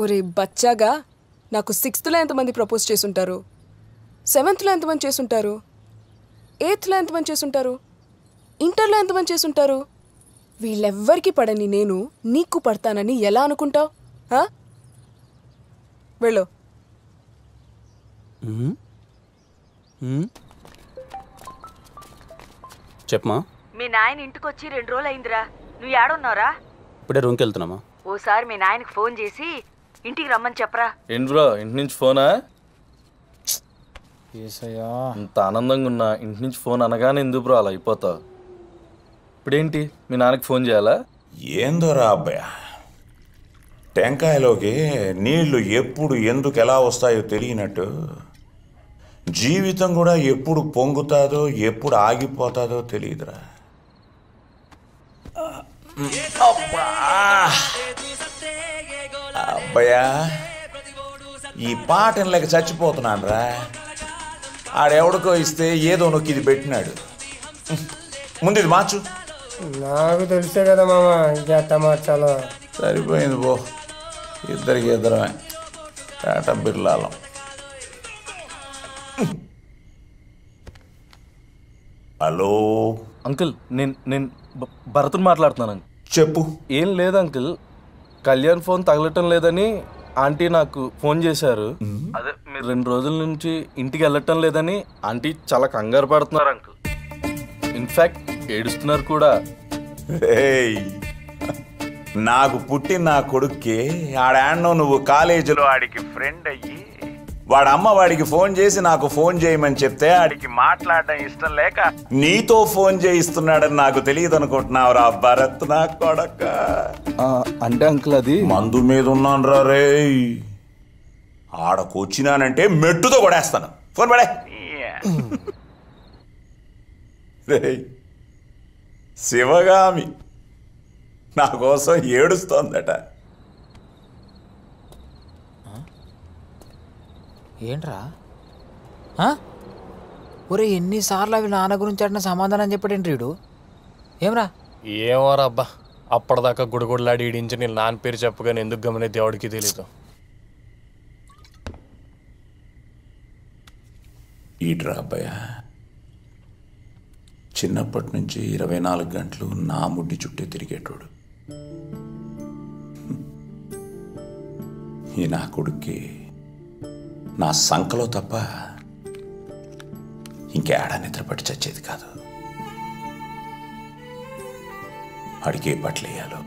ఒరే బచ్చాగా, నాకు 6th ఎంతమంది ప్రపోజ్ చేసుంటారు, 7th ఎంతమంది చేసుంటారు, 8th ఎంతమంది చేసుంటారు, ఇంటర్లో ఎంతమంది చేసుంటారు? వీళ్ళెవ్వరికి పడని నేను నీకు పడతానని ఎలా అనుకుంటావు? వెళ్ళు. చెప్పమా. మీ నాయన ఇంటికొచ్చి 2 రోజులు అయిందిరా. నువ్వు ఏడున్నావురా? ఇప్పుడే రూమ్కి వెళ్తున్నామా. ఓసారి మీ నాయనకి ఫోన్ చేసి ఇంటికి రమ్మని చెప్పరా. ఏంటి బ్రో, ఇంటి నుంచి ఫోనా? ఇంత ఆనందంగా ఉన్నా ఇంటి నుంచి ఫోన్ అనగానే ఎందుకు బ్రో అలా అయిపోతావు? ఇప్పుడేంటి మీ నాన్నకి ఫోన్ చేయాలా? ఏందోరా అబ్బాయ, టెంకాయలోకి నీళ్లు ఎప్పుడు ఎందుకు ఎలా వస్తాయో తెలియనట్టు జీవితం కూడా ఎప్పుడు పొంగుతాదో ఎప్పుడు ఆగిపోతాదో తెలియదురా. అబ్బాయా, ఈ పాటను లేక చచ్చిపోతున్నాను రా. ఆడెవడికో ఇస్తే ఏదో నొక్కి ఇది పెట్టినాడు. ముందు ఇది మార్చు. నాకు తెలిసే కదా మామ, ఇంకెట్ట మార్చాలో. సరిపోయింది పో, ఇద్దరికి ఇద్దరమే టాటా బిర్లాలం. హలో అంకుల్, నేను భరత్ని మాట్లాడుతున్నాను. చెప్పు. ఏం లేదు అంకుల్, కళ్యాణ్ ఫోన్ తగలటం లేదని ఆంటీ నాకు ఫోన్ చేశారు. అదే మీరు 2 రోజుల నుంచి ఇంటికి వెళ్ళటం లేదని ఆంటీ చాలా కంగారు పడుతున్నారు అంకుల్. ఇన్ఫాక్ట్ ఏడుస్తున్నారు కూడా. నాకు పుట్టిన నా కొడుక్కి ఆడాన్నో నువ్వు కాలేజీలో ఆడికి ఫ్రెండ్ అయ్యి వాడు అమ్మ వాడికి ఫోన్ చేసి నాకు ఫోన్ చేయమని చెప్తే ఆడికి మాట్లాడడం ఇష్టం లేక నీతో ఫోన్ చేయిస్తున్నాడని నాకు తెలియదు అనుకుంటున్నావురా భరత్ నా కొడక. అంటే అంకుల్ అది మందు మీద ఉన్నాను రా రే. ఆడకు వచ్చినానంటే మెట్టుతో కొడేస్తాను. ఫోన్ పడే. రే శివగామి నా కోసం ఏడుస్తోందట. ఏంట్రా? ఒరే ఎన్నిసార్లు అవి నాన్న గురించి అడిన సమాధానం చెప్పాడేంటి వీడు? ఏమరా? ఏమోరా అబ్బా, అప్పటిదాకా గుడిగుడిలాడి ఈడించి నేను నాన్న పేరు చెప్పగానే ఎందుకు గమనే దేవుడికి తెలీదు. ఈట్రా అబ్బాయ, చిన్నప్పటి నుంచి 24 గంటలు నా ముడ్డి చుట్టే తిరిగేటోడు. ఈ నా కొడుక్కి నా సంకలో తప్ప ఇంకేడా నిద్రపట్టి చచ్చేది కాదు. అడిగే బట్టలేయాలో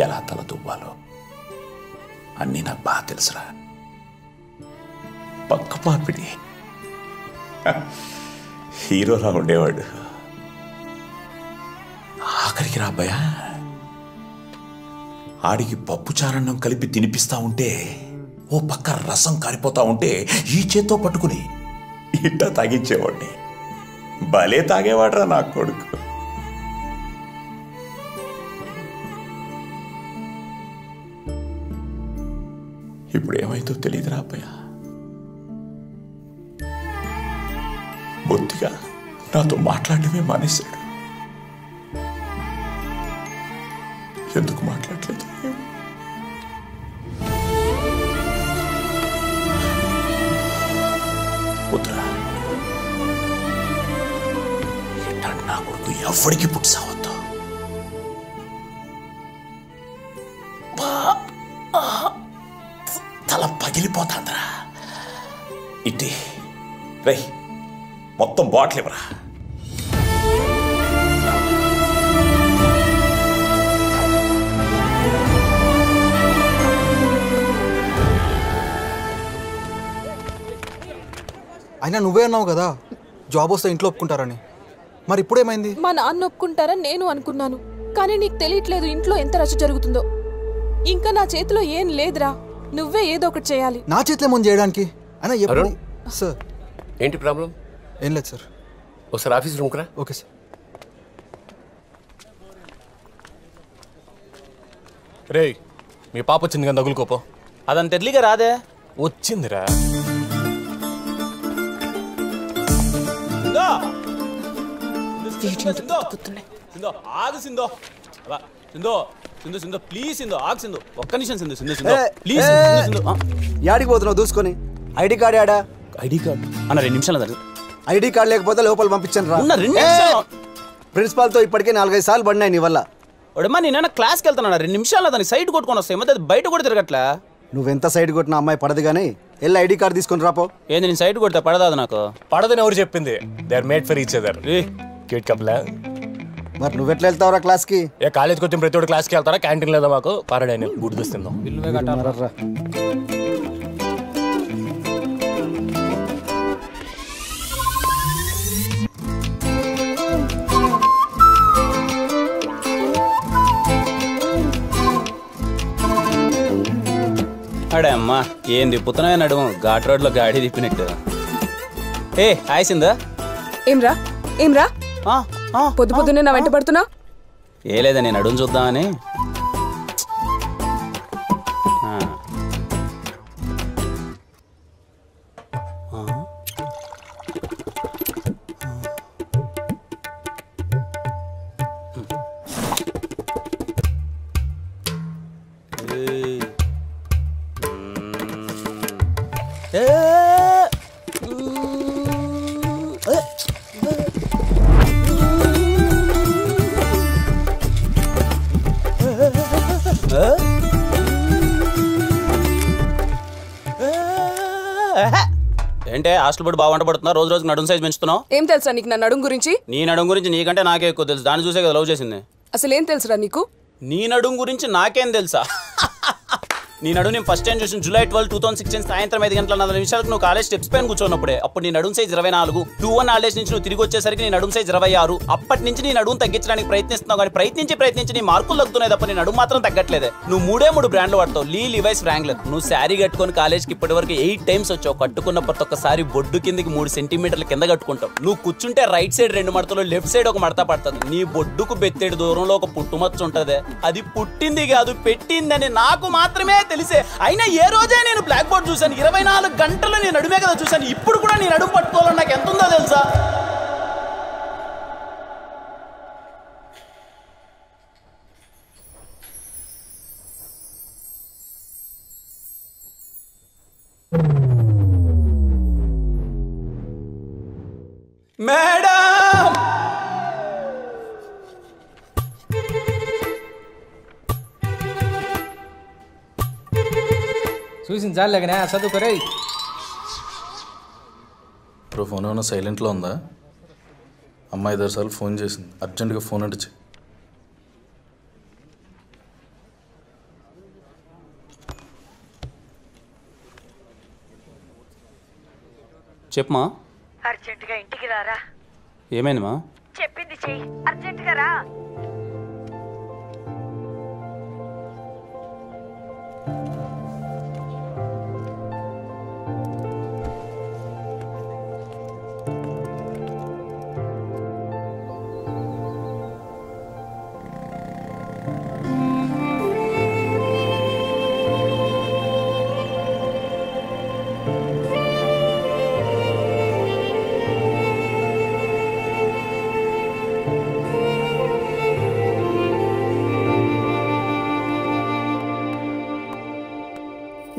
ఎలా తల దువ్వాలో అన్నీ నాకు బాగా తెలుసురా. పక్క పాపిడి హీరోలా ఉండేవాడు. ఆఖరికి రా అబ్బాయా, ఆడికి పప్పు చారన్నం కలిపి తినిపిస్తా ఉంటే ఓ పక్క రసం కారిపోతా ఉంటే ఈ చేత్తో పట్టుకుని ఇట్ట తాగించేవాడిని. భలే తాగేవాడ్రా నా కొడుకు. ఇప్పుడు ఏమైందో తెలియదురా అబ్బాయ. బొత్తిగా నాతో మాట్లాడమే మానేశాడు. ఎందుకు మాట్లాడలేదు? వద్దురా, ఎట్టాడు నా కొడుకు ఎవరికి పుట్టి సావద్దు. తల పగిలిపోతాందిరా. ఇట్టి రై మొత్తం బాటిల్ ఇవ్వరా. అయినా నువ్వే అన్నావు కదా జాబ్ వస్తే ఇంట్లో ఒప్పుకుంటారని. మరి ఇప్పుడేమైంది? మా నాన్న ఒప్పుకుంటారని నేను అనుకున్నాను, కానీ నీకు తెలియట్లేదు ఇంట్లో ఎంత రచ్చ జరుగుతుందో. ఇంకా నా చేతిలో ఏం లేదురా, నువ్వే ఏదో ఒకటి చేయాలి. నా చేతిలో ముందు చేయడానికి అయినా ఎప్పుడు? సార్ ఏంటి ప్రాబ్లం? ఏం లేదు సార్. ఒకసారి ఆఫీస్ రూమ్కి రా. Okay sir. రే, మీ పాప వచ్చింది కదా, తగులుకోపో. అదంత ఎర్లీగా రాదే. వచ్చిందిరా. ఆగు సిందో. సిందో సింధు సింధు ప్లీజ్ సింధు ఆగ్ సింధు ఒక్క నిమిషం సింధు సింధు సింధు ప్లీజ్ సింధు యాడికి పోతున్నావు దూసుకొని? ఐడి కార్డ్ యాడా? ఐడి కార్డ్ అన్న 2 నిమిషాలు దగ్గర ఐడి కార్డ్ లేకపోతే లోపల పంపించండి రా. ఉన్న 2 నిమిషాలు ప్రిన్సిపాల్తో ఇప్పటికే 4-5 సార్లు పడినాయి నీ వల్ల. ఒడమ్మా నేనైనా క్లాస్కి వెళ్తాను 2 నిమిషాలు దానికి సైడ్ కొట్టుకొని వస్తాయి మధ్య బయట కూడా తిరగట్లా. నువ్వెంత సైడ్ కొట్టిన అమ్మాయి పడదు కానీ వెళ్ళి ఐడి కార్డ్ తీసుకొని రాపో. ఏంది నేను సైడ్ కొడితే పడదాదు నాకు? పడదని ఎవరు చెప్పింది? They are made for each other. Cute couple. మరి నువ్వెట్లా వెళ్తావురా క్లాస్కి? ఏ కాలేజ్కి వచ్చిన ప్రతి ఒక్కటి క్లాస్కి వెళ్తారా? క్యాంటీన్ లేదా మాకు పారాడైన గుడి దొస్తుందాం. అడే అమ్మా ఏం తిప్పుతున్నా నడుము ఘాట్ రోడ్లో గాడి తిప్పినట్టు. ఏ హాయ్ సిందా. ఏమ్రా ఏమ్రా పొద్దు పొద్దున్నే నా వెంట పడుతున్నా? ఏ లేదా నేను అడుగు చూద్దామని. ఏంటే హాస్టల్ బట్టి బాగుంట పడుతున్నా? రోజు రోజు నడుము సైజ్ పెంచుతున్నావు. ఏం తెలుసా నీకు నా నడుము గురించి? నీ నడుము గురించి నీకంటే నాకే ఎక్కువ తెలుసు. దాన్ని చూసే కదా లవ్ చేసింది. అసలు ఏం తెలుసురా నీకు? నీ నడుము గురించి నాకేం తెలుసా? నీ నడుము నేను ఫస్ట్ టైం చూసిన July 12, 2016 సాయంత్రం 5:40 నువ్వు కాలేజ్ స్టెప్స్ పైన కూర్చోన్నప్పుడే. అప్పుడు నీ నడుము సైజ్ 24. 2-1 హాలిడేస్ నుంచి నువ్వు తిరిగి వచ్చేసరికి నీ నడుము సైజ్ 26. అప్పటి నుంచి నీ నడుము తగ్గించడానికి ప్రయత్నిస్తున్నావు కానీ ప్రయత్నించి నీ మార్కులు తగ్గుతున్నాయి తప్ప నీ నడుము మాత్రం తగ్గట్లేదే. నువ్వు 3 బ్రాండ్లు వాడతావు. లివైస్, వ్రాంగ్లర్. నువ్వు శారీ కట్టుకొని కాలేజ్కి ఇప్పటి వరకు 8 టైమ్స్ వచ్చావు. కట్టుకున్న ప్రతి ఒక్కసారి బొడ్డు కిందకి 3 సెంటీమీటర్ల కింద కట్టుకుంటావు. నువ్వు కూర్చుంటే రైట్ సైడ్ 2 మడతలు, లెఫ్ట్ సైడ్ 1 మడత పడుతుంది. నీ బొడ్డుకు బెత్తేడు దూరంలో ఒక పుట్టుమచ్చ ఉంటదే. అది పుట్టింది కాదు పెట్టిందని నాకు మాత్రమే తెలిసే. అయినా ఏ రోజే నేను బ్లాక్ బోర్డ్ చూశాను? 24 గంటలు నేను నడుమే కదా చూశాను. ఇప్పుడు కూడా నేను నడుము పట్టుకోవాలని నాకు ఎంత ఉందో తెలుసా? మేడం చూసిన చాలేకనే చదువుకోరే. ఇప్పుడు ఫోన్ ఏమైనా సైలెంట్లో ఉందా? అమ్మాయి 5 సార్లు ఫోన్ చేసింది. అర్జెంటుగా ఫోన్ అంటే చెప్పమా. అర్జెంటుగా ఇంటికి రారా. ఏమైందమ్మా? చెప్పింది చెయ్యి. అర్జెంటుగా రా.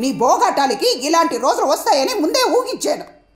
నీ బోగటానికి ఇలాంటి రోజులు వస్తాయని ముందే ఊహించాను.